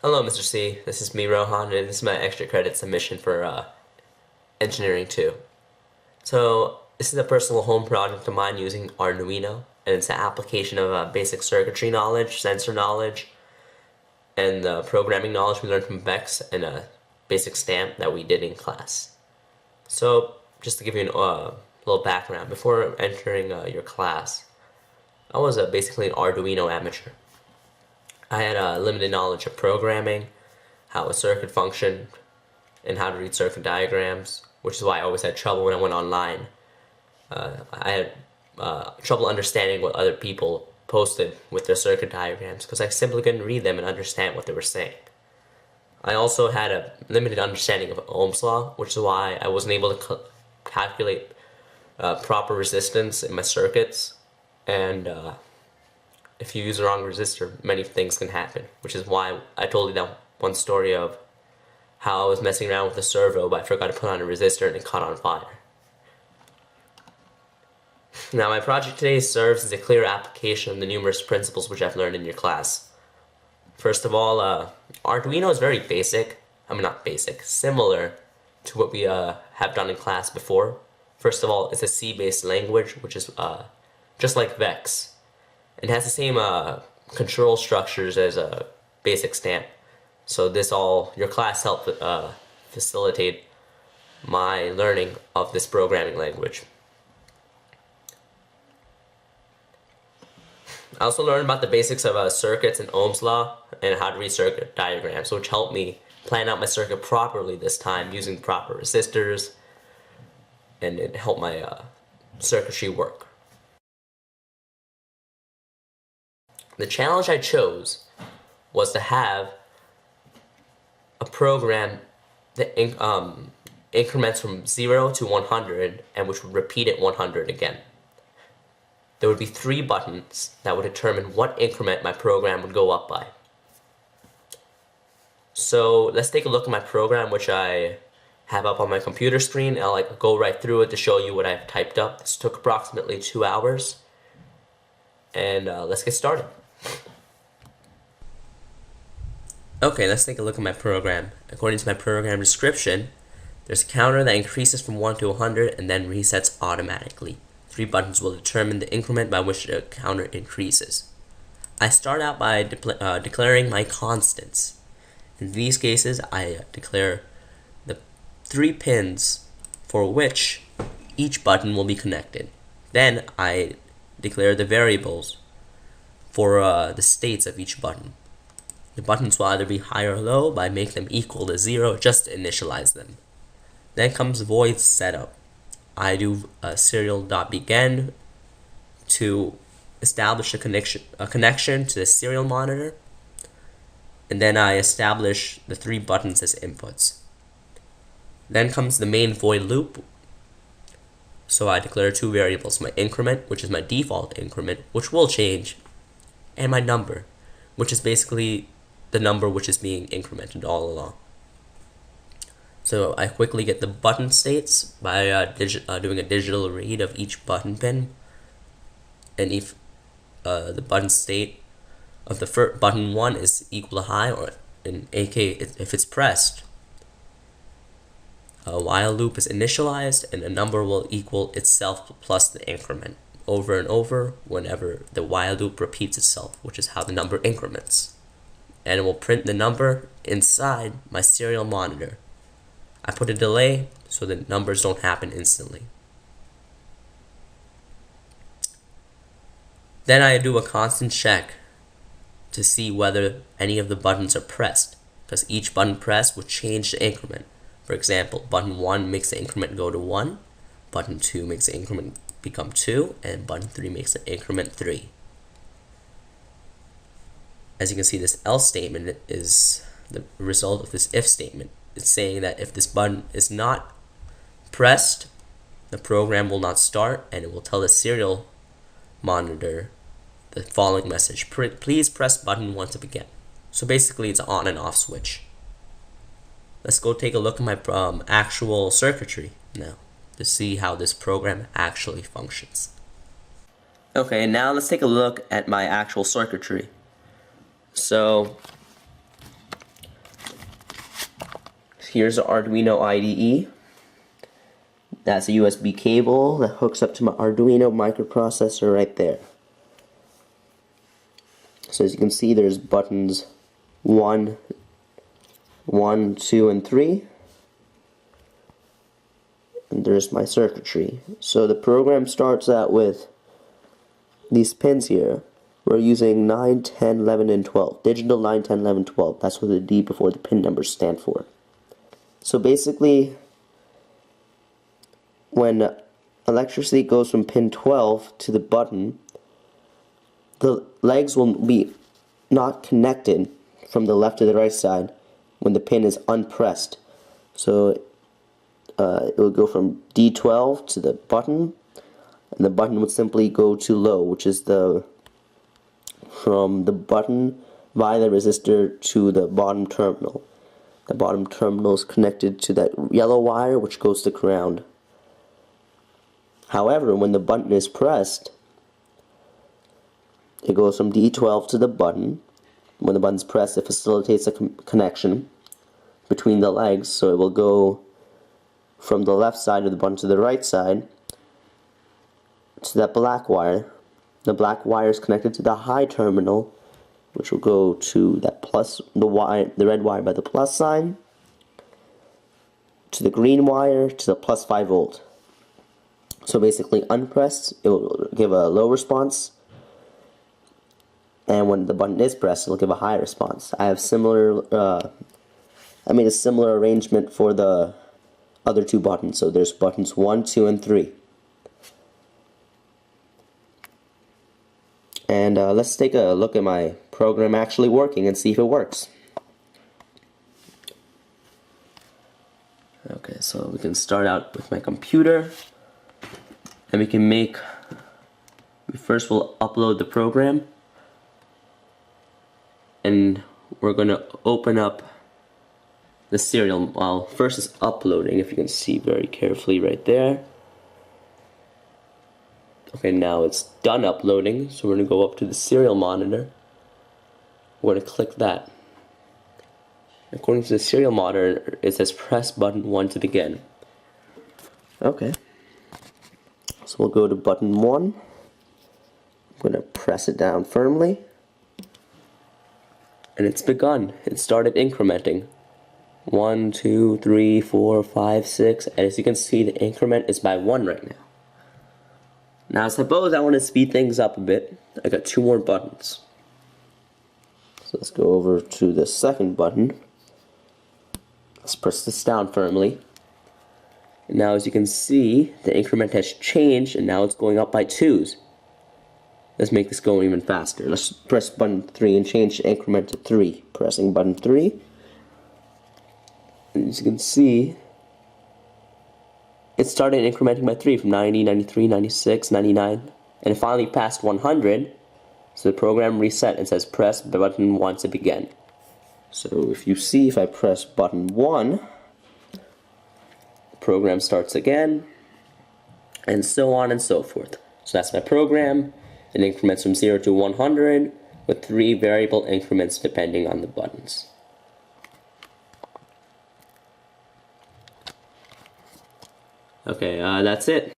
Hello, Mr. C. This is me, Rohan, and this is my extra credit submission for Engineering 2. So, this is a personal home project of mine using Arduino, and it's an application of basic circuitry knowledge, sensor knowledge, and the programming knowledge we learned from Bex and a basic stamp that we did in class. So, just to give you a little background, before entering your class, I was basically an Arduino amateur. I had limited knowledge of programming, how a circuit functioned, and how to read circuit diagrams, which is why I always had trouble when I went online. I had trouble understanding what other people posted with their circuit diagrams because I simply couldn't read them and understand what they were saying. I also had a limited understanding of Ohm's law, which is why I wasn't able to calculate proper resistance in my circuits, and if you use the wrong resistor, many things can happen, which is why I told you that one story of how I was messing around with the servo, but I forgot to put on a resistor and it caught on fire. Now, my project today serves as a clear application of the numerous principles which I've learned in your class. First of all, Arduino is very basic. I mean, not basic, similar to what we have done in class before. First of all, it's a C-based language, which is just like Vex. It has the same control structures as a basic stamp. So your class helped facilitate my learning of this programming language. I also learned about the basics of circuits and Ohm's law and how to read circuit diagrams, which helped me plan out my circuit properly this time using proper resistors, and it helped my circuitry work. The challenge I chose was to have a program that increments from 0 to 100 and which would repeat it 100 again. There would be 3 buttons that would determine what increment my program would go up by. So let's take a look at my program, which I have up on my computer screen. I'll go right through it to show you what I've typed up. This took approximately 2 hours, and let's get started. Okay, let's take a look at my program. According to my program description, there's a counter that increases from 1 to 100 and then resets automatically. 3 buttons will determine the increment by which the counter increases. I start out by declaring my constants. In these cases, I declare the 3 pins for which each button will be connected. Then I declare the variables for the states of each button. The buttons will either be high or low, but I make them equal to 0 just to initialize them. Then comes void setup. I do serial.begin to establish a connection to the serial monitor, and then I establish the 3 buttons as inputs. Then comes the main void loop. So I declare 2 variables, my increment, which is my default increment, which will change, and my number, which is basically the number which is being incremented all along. So I quickly get the button states by doing a digital read of each button pin, and if the button state of the first button 1 is equal to high, or in AK if it's pressed, a while loop is initialized and a number will equal itself plus the increment over and over whenever the while loop repeats itself, which is how the number increments. And it will print the number inside my serial monitor. I put a delay so the numbers don't happen instantly. Then I do a constant check to see whether any of the buttons are pressed, because each button pressed would change the increment. For example, button 1 makes the increment go to 1, button 2 makes the increment become 2, and button 3 makes the increment 3. As you can see, this else statement is the result of this if statement. It's saying that if this button is not pressed, the program will not start, and it will tell the serial monitor the following message: please press button 1 to begin. So basically it's an on and off switch. Let's go take a look at my actual circuitry now to see how this program actually functions. Okay, now let's take a look at my actual circuitry. So here's the Arduino IDE. That's a USB cable that hooks up to my Arduino microprocessor right there. So as you can see, there's buttons 1, 2, and 3. And there's my circuitry. So the program starts out with these pins here. We're using 9, 10, 11, and 12. Digital 9, 10, 11, 12. That's what the D before the pin numbers stand for. So basically, when electricity goes from pin 12 to the button, the legs will be not connected from the left to the right side when the pin is unpressed. So it will go from D12 to the button, and the button would simply go to low, which is from the button via the resistor to the bottom terminal. The bottom terminal is connected to that yellow wire which goes to ground. However, when the button is pressed, it goes from D12 to the button. When the button's pressed, it facilitates a connection between the legs, so it will go from the left side of the button to the right side to that black wire. The black wire is connected to the high terminal, which will go to that plus, the red wire by the plus sign, to the green wire, to the plus 5 volt. So basically, unpressed, it will give a low response, and when the button is pressed, it will give a high response. I made a similar arrangement for the other two buttons. So there's buttons 1, 2, and 3. And let's take a look at my program actually working and see if it works. Okay, so we can start out with my computer, and we first will upload the program, and we're going to open up the serial. Well, first it's uploading, if you can see very carefully right there. Okay, now it's done uploading, so we're going to go up to the serial monitor. We're going to click that. According to the serial monitor, it says press button 1 to begin. Okay. So we'll go to button 1. I'm going to press it down firmly. And it's begun. It started incrementing. 1, 2, 3, 4, 5, 6. And as you can see, the increment is by 1 right now. Now suppose I want to speed things up a bit. I got 2 more buttons. So let's go over to the second button. Let's press this down firmly. And now as you can see, the increment has changed and now it's going up by 2s. Let's make this go even faster. Let's press button 3 and change the increment to 3. Pressing button 3. And as you can see, it started incrementing by 3 from 90, 93, 96, 99, and it finally passed 100. So the program reset and says press button 1 to begin. So if I press button 1, the program starts again, and so on and so forth. So that's my program. It increments from 0 to 100 with 3 variable increments depending on the buttons. Okay, that's it.